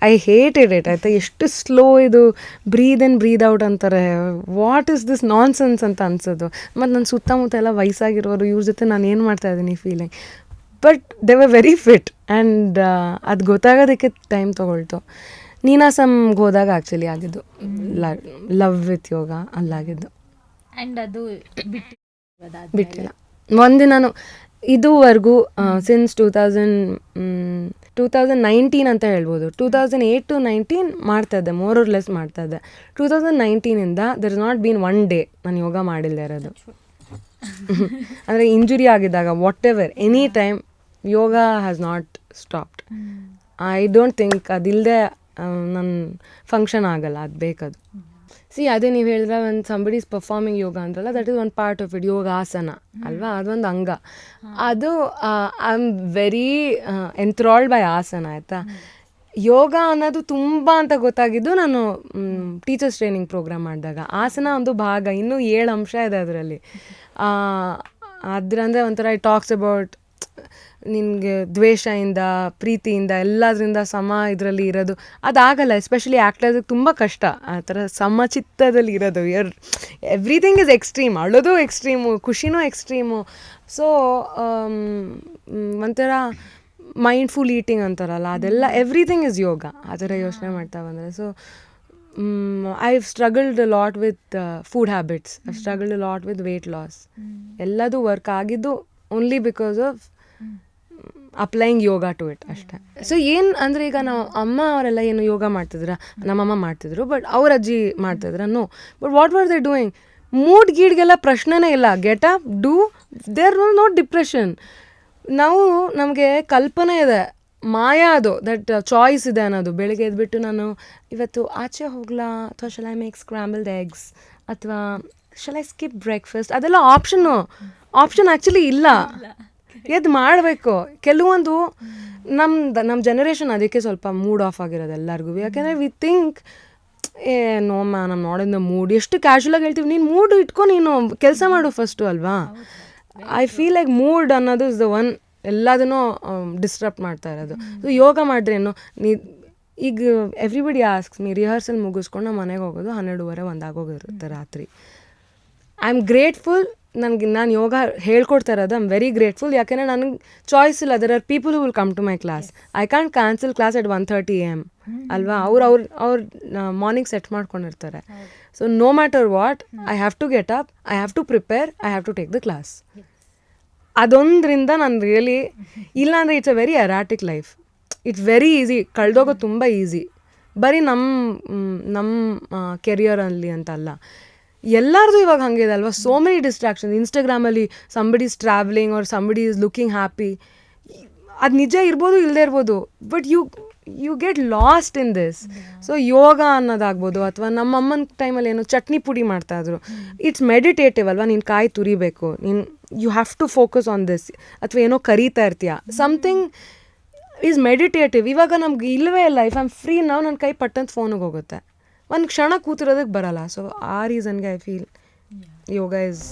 I hated it ಆಯಿತಾ. ಎಷ್ಟು slow ಇದು, ಬ್ರೀದ್ ಇನ್ ಬ್ರೀದ್ ಔಟ್ ಅಂತಾರೆ. What is this non sense ಅಂತ ಅನ್ಸೋದು. ಮತ್ತು ನನ್ನ ಸುತ್ತಮುತ್ತ ಎಲ್ಲ ವಯಸ್ಸಾಗಿರೋರು, ಇವ್ರ ಜೊತೆ ನಾನು ಏನು ಮಾಡ್ತಾಯಿದ್ದೀನಿ feeling. But they were very fit and ಅದು ಗೊತ್ತಾಗೋದಕ್ಕೆ ಟೈಮ್ ತೊಗೊಳ್ತು. ನೀನಾಸಮ್ಗೆ ಹೋದಾಗ ಆ್ಯಕ್ಚುಲಿ ಆಗಿದ್ದು ಲವ್ ವಿತ್ ಯೋಗ ಅಲ್ಲಾಗಿದ್ದು. ಆ್ಯಂಡ್ ಅದು ಬಿಟ್ಟಿಲ್ಲ. ಒಂದಿನ ನಾನು ಇದುವರೆಗೂ ಸಿನ್ಸ್ 2019 ಅಂತ ಹೇಳ್ಬೋದು, 2008 to 19 ಮಾಡ್ತಾಯಿದ್ದೆ, ಮೋರ್ ಆರ್ ಲೆಸ್ ಮಾಡ್ತಾಯಿದ್ದೆ. 2019ಇಂದ there is not been one day ನಾನು ಯೋಗ ಮಾಡಿಲ್ಲದೆ ಇರೋದು. ಅಂದರೆ ಇಂಜುರಿ ಆಗಿದ್ದಾಗ whatever any time yoga has not stopped. I don't think ಅದಿಲ್ಲದೆ ನನ್ನ ಫಂಕ್ಷನ್ ಆಗಲ್ಲ, ಅದು ಬೇಕದು. ಅದೇ ನೀವು ಹೇಳಿದ್ರೆ ಒಂದು ಸಂಬಡಿ ಇಸ್ ಪರ್ಫಾರ್ಮಿಂಗ್ ಯೋಗ ಅಂದ್ರಲ್ಲ, that is one part of it. Yoga asana ಅಲ್ವಾ, ಅದೊಂದು ಅಂಗ. ಅದು I am very enthralled by asana ಆಯಿತಾ. ಯೋಗ ಅನ್ನೋದು ತುಂಬ ಅಂತ ಗೊತ್ತಾಗಿದ್ದು ನಾನು ಟೀಚರ್ಸ್ ಟ್ರೈನಿಂಗ್ ಪ್ರೋಗ್ರಾಮ್ ಮಾಡಿದಾಗ. ಆಸನ ಒಂದು ಭಾಗ, ಇನ್ನೂ 7 ಅಂಶ ಇದೆ ಅದರಲ್ಲಿ. ಅಂದರೆ ಒಂಥರ ಇಟ್ ಟಾಕ್ಸ್ ಅಬೌಟ್ ನಿನಗೆ ದ್ವೇಷದಿಂದ, ಪ್ರೀತಿಯಿಂದ, ಎಲ್ಲದರಿಂದ ಸಮ ಇದರಲ್ಲಿ ಇರೋದು. ಅದಾಗಲ್ಲ, ಎಸ್ಪೆಷಲಿ ಆ್ಯಕ್ಟರ್ಸ್ಗೆ ತುಂಬ ಕಷ್ಟ ಆ ಥರ ಸಮಚಿತ್ತದಲ್ಲಿ ಇರೋದು. Everything is extreme. ಅಳೋದು ಎಕ್ಸ್ಟ್ರೀಮು, ಖುಷಿನೂ ಎಕ್ಸ್ಟ್ರೀಮು. ಸೊ ಒಂಥರ ಮೈಂಡ್ಫುಲ್ ಈಟಿಂಗ್ ಅಂತಾರಲ್ಲ, ಅದೆಲ್ಲ ಎವ್ರಿಥಿಂಗ್ ಇಸ್ ಯೋಗ. ಆ ಥರ ಯೋಚನೆ ಮಾಡ್ತಾ ಬಂದರೆ. So I've struggled a lot with food habits. I've struggled a lot with weight loss. ಎಲ್ಲದು ವರ್ಕ್ ಆಗಿದ್ದು only because of applying yoga to it ಅಷ್ಟೇ. ಸೊ ಏನು ಅಂದರೆ ಈಗ ನಾವು ಅಮ್ಮ ಅವರೆಲ್ಲ ಏನು ಯೋಗ ಮಾಡ್ತಿದ್ರ, ನಮ್ಮಮ್ಮ ಮಾಡ್ತಿದ್ರು, ಬಟ್ ಅವ್ರ ಅಜ್ಜಿ ಮಾಡ್ತಿದ್ರ, no. But what were they doing? Mood ಗೀಡ್ಗೆಲ್ಲ ಪ್ರಶ್ನೆನೇ ಇಲ್ಲ. Get up, do, there no depression. ನಮಗೆ ಕಲ್ಪನೆ ಇದೆ, ಮಾಯಾ ಅದು, ದಟ್ ಚಾಯ್ಸ್ ಇದೆ ಅನ್ನೋದು. ಬೆಳಿಗ್ಗೆ ಎದ್ಬಿಟ್ಟು ನಾನು ಇವತ್ತು ಆಚೆ ಹೋಗ್ಲಾ, ಅಥವಾ ಶಲ್ ಐ ಮೇಕ್ ಸ್ಕ್ರಾಂಬಲ್ಡ್ ಎಗ್ಸ್, ಅಥವಾ ಶಲ್ ಐ ಸ್ಕಿಪ್ ಬ್ರೇಕ್ಫಾಸ್ಟ್, ಅದೆಲ್ಲ ಆಪ್ಷನ್ ಆ್ಯಕ್ಚುಲಿ ಇಲ್ಲ. ಎದ್ದು ಮಾಡಬೇಕು. ಕೆಲವೊಂದು ನಮ್ಮ ಜನ್ರೇಷನ್ ಅದಕ್ಕೆ ಸ್ವಲ್ಪ ಮೂಡ್ ಆಫ್ ಆಗಿರೋದು ಎಲ್ಲರಿಗೂ. ಯಾಕೆಂದರೆ ವಿ ಥಿಂಕ್ ನೋ ಮ್ಯಾನ್, ನಮ್ಮ ನೋಡಿದ ಮೂಡ್, ಎಷ್ಟು ಕ್ಯಾಶುಲಾಗಿ ಹೇಳ್ತೀವಿ. ನೀನು ಮೂಡ್ ಇಟ್ಕೊ, ನೀನು ಕೆಲಸ ಮಾಡು ಫಸ್ಟು ಅಲ್ವಾ. ಐ ಫೀಲ್ ಲೈಕ್ ಮೂಡ್ ಅನ್ನೋದು ಇಸ್ ದ ಒನ್ ಎಲ್ಲದನ್ನೂ ಡಿಸ್ಟರ್ಬ್ ಮಾಡ್ತಾ ಇರೋದು. ಸೊ ಯೋಗ ಮಾಡ್ರೇನು ಈಗ ಎವ್ರಿಬಡಿ ಆಸ್ಕ್ಸ್ ಮೀ, ರಿಹರ್ಸಲ್ ಮುಗಿಸ್ಕೊಂಡು ನಾವು ಮನೆಗೆ ಹೋಗೋದು 12:30 1 ಆಗೋಗಿರುತ್ತೆ ರಾತ್ರಿ. I am grateful. ನಾನು ಯೋಗ ಹೇಳ್ಕೊಡ್ತಾ ಇರೋದು, ಐ ಆಮ್ ವೆರಿ ಗ್ರೇಟ್ಫುಲ್. ಯಾಕೆಂದರೆ ನನಗೆ ಚಾಯ್ಸ್ ಇಲ್ಲ. There are people who will come to my class. I can cancel class at 1:30 AM ಅಲ್ವಾ. ಅವ್ರು ಮಾರ್ನಿಂಗ್ ಸೆಟ್ ಮಾಡ್ಕೊಂಡಿರ್ತಾರೆ. So no matter what, I have to get up, I have to prepare, I have to take the class. ಅದೊಂದರಿಂದ ನಾನು really, ಇಲ್ಲಾಂದರೆ it's a very erratic life. It's very easy, ಕಳೆದೋಗೋದು ತುಂಬ easy. ಬರೀ ನಮ್ಮ ಕೆರಿಯರಲ್ಲಿ ಅಂತಲ್ಲ, ಎಲ್ಲರದು ಇವಾಗ ಹಂಗಿದೆ ಅಲ್ವಾ. So many distraction. ಇನ್ಸ್ಟಾಗ್ರಾಮಲ್ಲಿ somebody is travelling or somebody is looking happy. ಅದು ನಿಜ ಇರ್ಬೋದು, ಇಲ್ಲದೆ ಇರ್ಬೋದು, but you get lost in this. So yoga ಅನ್ನೋದಾಗ್ಬೋದು, ಅಥವಾ ನಮ್ಮಮ್ಮನ ಟೈಮಲ್ಲಿ ಏನೋ ಚಟ್ನಿ ಪುಡಿ ಮಾಡ್ತಾಯಿದ್ರು. ಇಟ್ಸ್ ಮೆಡಿಟೇಟಿವ್ ಅಲ್ವಾ. ನೀನು ಕಾಯಿ ತುರಿಬೇಕು, you have to focus on this. ಅಥವಾ ಏನೋ ಕರೀತಾ ಇರ್ತೀಯ, ಸಮಥಿಂಗ್ ಈಸ್ ಮೆಡಿಟೇಟಿವ್. ಇವಾಗ ನಮ್ಗೆ ಇಲ್ಲವೇ ಇಲ್ಲ. ಇಫ್ ಐ ಆಮ್ ಫ್ರೀ ನಾವು, ನನ್ನ ಕೈ ಪಟ್ಟಂತ ಫೋನಿಗೆ ಹೋಗುತ್ತೆ, ಒಂದು ಕ್ಷಣ ಕೂತಿರೋದಕ್ಕೆ ಬರಲ್ಲ. ಸೊ ಆ ರೀಸನ್ಗೆ ಐ ಫೀಲ್ ಯೋಗ ಇಸ್